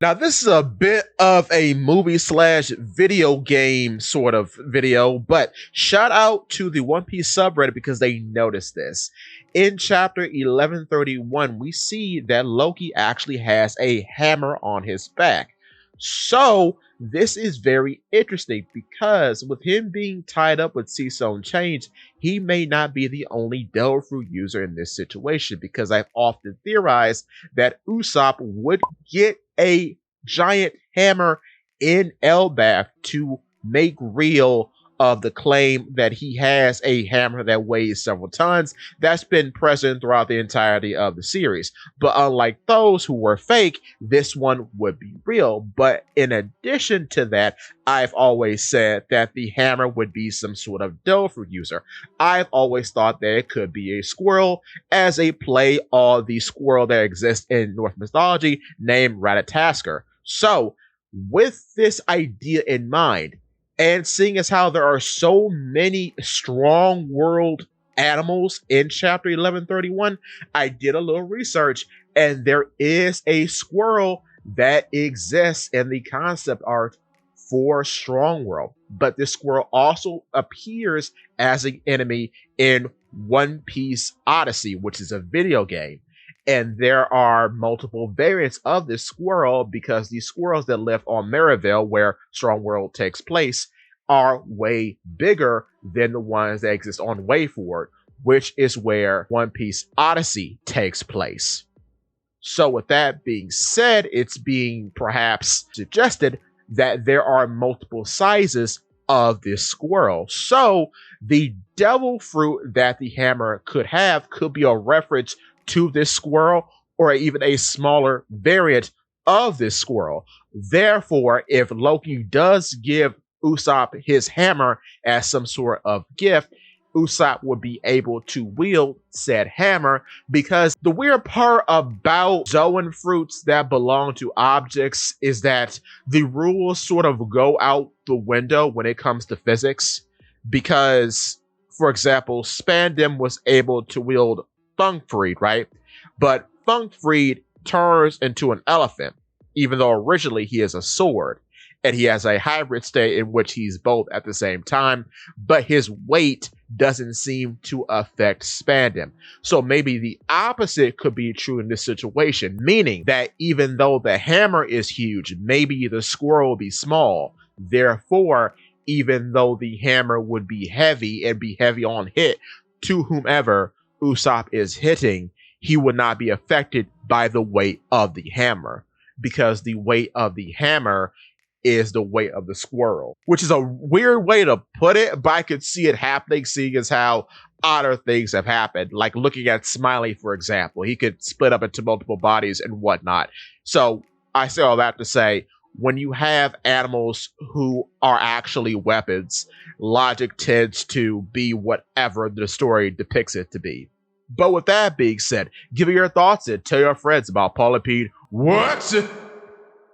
Now, this is a bit of a movie slash video game sort of video, but shout out to the One Piece subreddit because they noticed this. In chapter 1131, we see that Loki actually has a hammer on his back. So, this is very interesting because with him being tied up with Seastone Chains, he may not be the only Devil Fruit user in this situation because I've often theorized that Usopp would get a giant hammer in Elbaf to make real of the claim that he has a hammer that weighs several tons. That's been present throughout the entirety of the series. But unlike those who were fake, this one would be real. But in addition to that, I've always said that the hammer would be some sort of Devil Fruit user. I've always thought that it could be a squirrel as a play on the squirrel that exists in Norse mythology named Ratatoskr. So, with this idea in mind, and seeing as how there are so many strong world animals in chapter 1131, I did a little research, and there is a squirrel that exists in the concept art for Strong World. But this squirrel also appears as an enemy in One Piece Odyssey, which is a video game. And there are multiple variants of this squirrel because these squirrels that live on Maryville, where Strong World takes place, are way bigger than the ones that exist on Wayford, which is where One Piece Odyssey takes place. So with that being said, it's being perhaps suggested that there are multiple sizes of this squirrel. So the devil fruit that the hammer could have could be a reference to this squirrel or even a smaller variant of this squirrel. Therefore, if Loki does give Usopp his hammer as some sort of gift, Usopp would be able to wield said hammer, because the weird part about Zoan fruits that belong to objects is that the rules sort of go out the window when it comes to physics. Because, for example, Spandam was able to wield Thungfried, right? But Thungfried turns into an elephant, even though originally he is a sword. And he has a hybrid state in which he's both at the same time, but his weight doesn't seem to affect Spandam. So maybe the opposite could be true in this situation, meaning that even though the hammer is huge, maybe the squirrel will be small. Therefore, even though the hammer would be heavy and be heavy on hit to whomever Usopp is hitting, he would not be affected by the weight of the hammer, because the weight of the hammer is the weight of the squirrel, which is a weird way to put it, but I could see it happening, seeing as how odder things have happened, like looking at Smiley, for example. He could split up into multiple bodies and whatnot. So I say all that to say, when you have animals who are actually weapons, logic tends to be whatever the story depicts it to be. But with that being said, give me your thoughts and tell your friends about Paul and Pete. What?